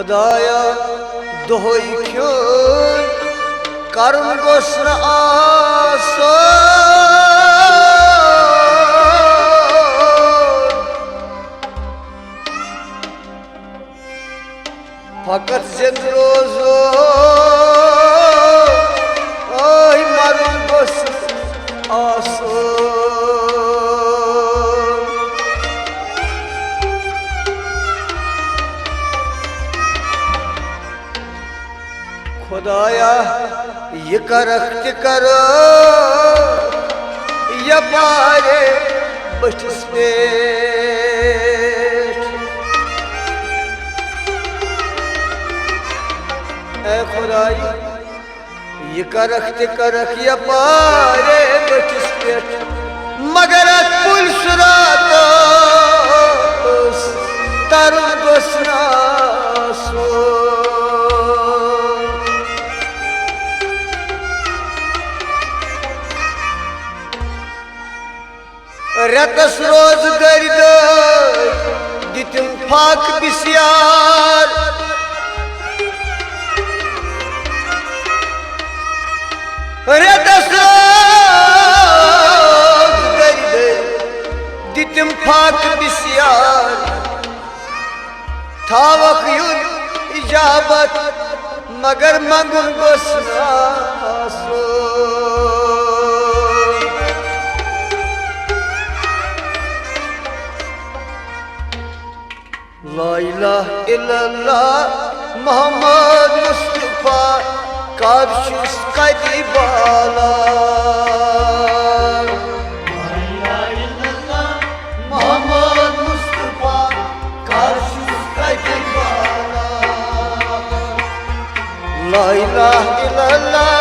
खुदाया दोहई क्यों कर्म गोस न आसो फकत जिंद रोजो ओह मरुन गोस आसो खुदाया ये करख करो ये पारे बठस पे खुदाई ये करख ये पारे बठस पे मगर कुल सुरात तरु गोसना सो रतस रोज गर्द दितम फाक बिस्यार रतस रोज गर्द दितम फाक बिस्यार थावक युद इजाबत मगर मंगुन गोसना सो ला इलाहा इल्लल्लाह मोहम्मद मुस्तफा कादशुस कदी बाला ला इलाहा इल्लल्लाह मोहम्मद मुस्तफा कादशुस कदी बाला ला इलाहा इल्लल्लाह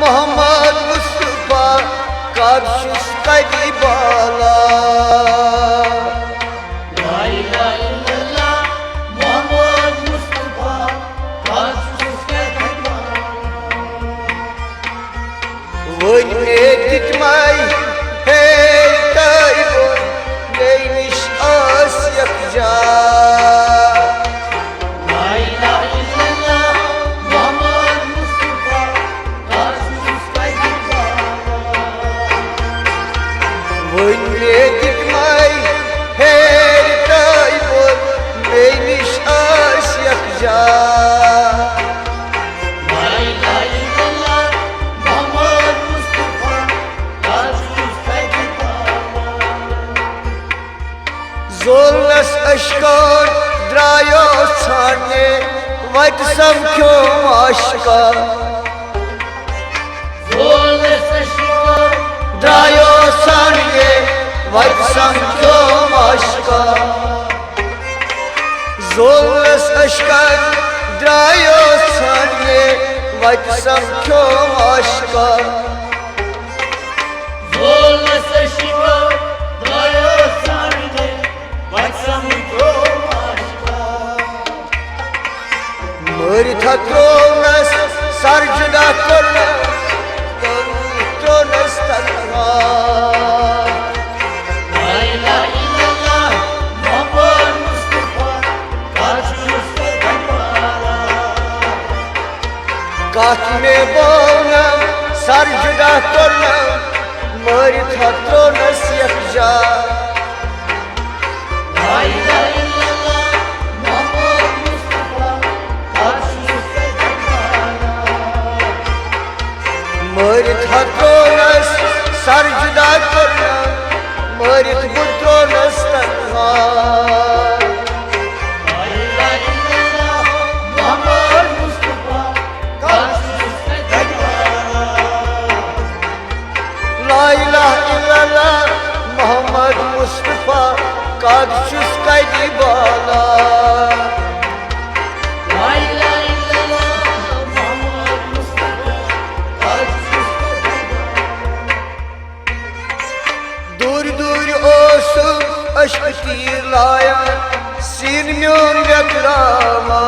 मोहम्मद मुस्तफा कादशुस कदी बाला वन दितमाय हे ताइबो लेनिश आस यकजा ला इलाहा इल्लल्लाह मोहम्मद मुस्तफा कादशुस कदी बाला वन दितमाय हे ताइबो लेनिश आस यकजा जोलस अशकार द्रायो छाने वट समख्यो आशका जोलस अशकार द्रायो छाने वट समख्यो आशका जोलस अशकार द्रायो छाने वट समख्यो आशका जोलस अशकार द्रायो छाने मरी था त्रोनस सर जुदा करना त्रोनस तन्हा ला इलाहा इल्लल्लाह मोहम्मद मुस्तफा कादशुस कदी बाला काट में बोना सर जुदा करना मरी था त्रोनस यकजा ला इलाहा इल्लल्लाह मोहम्मद मुस्तफा कादशुस कदी बाला मरित हत्रोनस सर जुदा करना मरित पुत्रोनस तन्हा ला इलाहा इल्लल्लाह मोहम्मद मुस्तफा कादशुस कदी बाला ला इलाहा इल्लल्लाह मोहम्मद मुस्तफा कादशुस कदी बाला ला इलाहा इल्लल्लाह मोहम्मद मुस्तफा कादशुस कदी बाला दूर दूर ओसुम अश्क तीर लाया सीन म्योन व्यक्रामा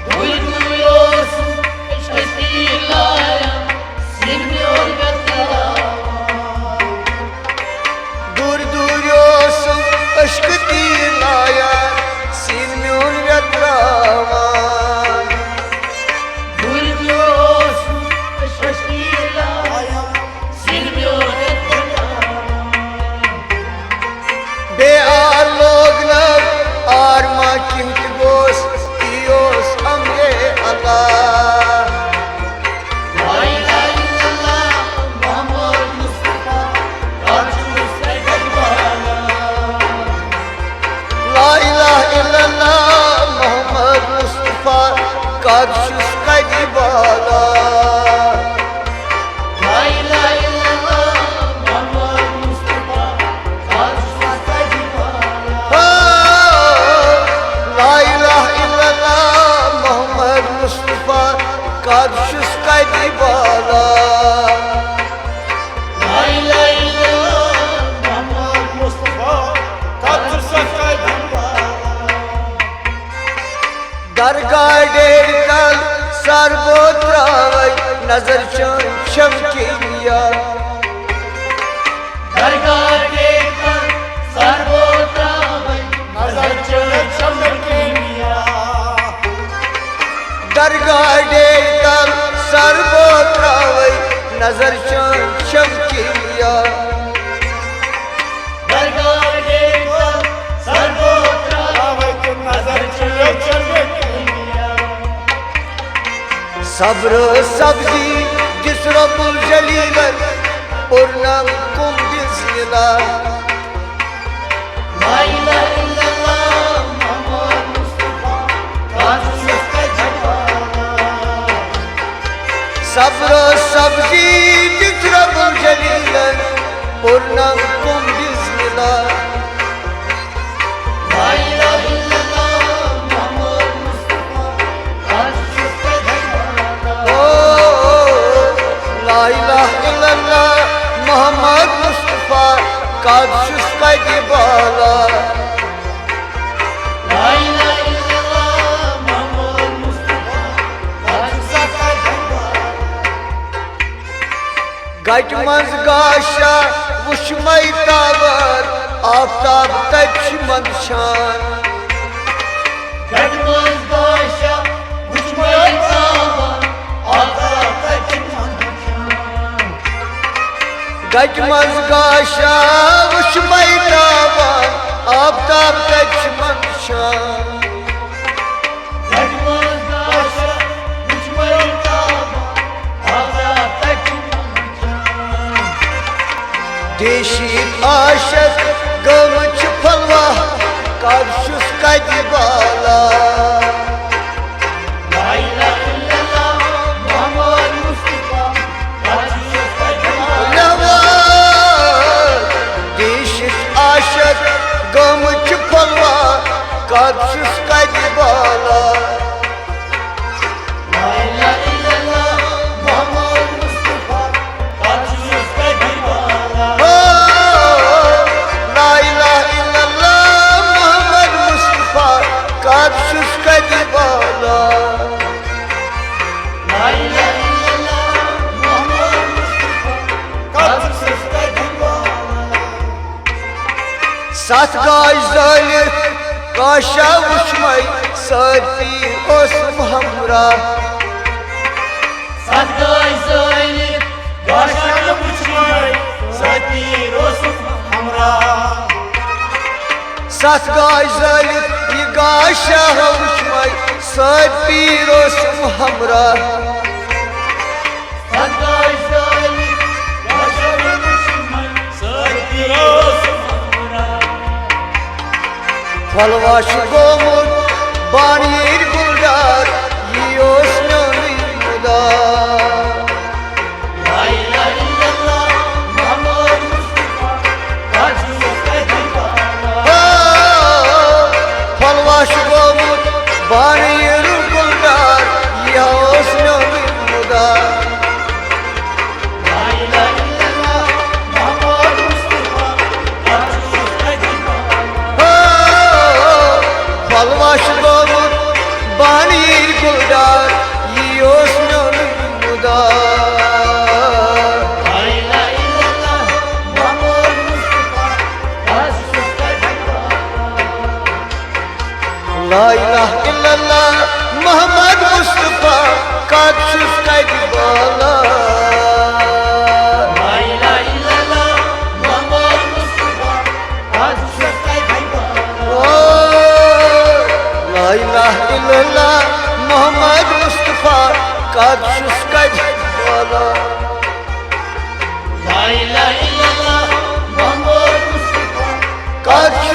दूर दूर ओसुम अश्क तीर लाया सीन म्योन व्यक्रामा दूर दूर ओसुम kad şus kadi bala La ilahe illallah Muhammed Mustafa kad şus kadi bala La ilahe illallah Muhammed Mustafa kad şus kadi bala La ilahe illallah Muhammed Mustafa kad şus kadi bala दरगाह der कल सरबोत्रावै नजर चमकिया दरगाह der कल सरबोत्रावै नजर चमकिया दरगाह der कल सरबोत्रावै नजर चमकिया दरगाह der कल सरबोत्रावै नजर चमकिया सब्र सब्जी जिस रब्बुल जलीलन पूर्णम कुम बिस्मिल्लाह La ilahe illallah Muhammed Mustafa kad şus kadi bala सब्र सब्जी जिस रब्बुल जलीलन पूर्णम कुम बिस्मिल्लाह La ilahe illallah Muhammed Mustafa kad şus kadi bala La ilahe illallah Muhammed Mustafa kad şus kadi bala La ilahe illallah Muhammed Mustafa kad şus kadi bala गट मंज गाशा वुशमई tower Aftab तच मंशान Gönlümüz başa uçmayı tavan Allah'ta çıkmanın गट मंज गाशा वुशमई tower Aftab तच मंशान Gönlümüz başa uçmayı tavan Allah'ta çıkmanın देशी आशक गम फलवा काशुस कदी बाला La ilahe illallah Muhammed Mustafa kad şus kadi bala देशी आशक गम फलवा काशुस कदी बाला La ilahe illallah Muhammed Mustafa kad şus kadi bala La ilahe illallah Muhammed Mustafa kaşus kadi bala La ilahe illallah Muhammed Mustafa kad şus kadi bala Sat gaj zalim kaşa uçmay Sati osm hamra Sadgay zalim Başarı uçmay Satir olsun hamra Sat gaj zalim kaşa uçmay Sati osm hamra Sadgay zalim Başarı uçmay Satir olsun hamra Falvaş gomur banir guldar Yiyos noni mudar La ilahe illallah Muhammed Mustafa kad şus kadi bala Falvaş gomur banir guldar Yiyos noni mudar La ilahe illallah Muhammed Mustafa kad şus kadi bala Falvaş gomur banir guldar Yiyos noni mudar La ilahe illallah Muhammed Mustafa kad şus kadi bala La ilahe illallah Muhammed Mustafa kaşus kadi bala La ilahe illallah Muhammed Mustafa kad şus kadi bala La ilahe illallah Muhammed Mustafa kaşus kadi bala La ilahe illallah Muhammed Mustafa kaşus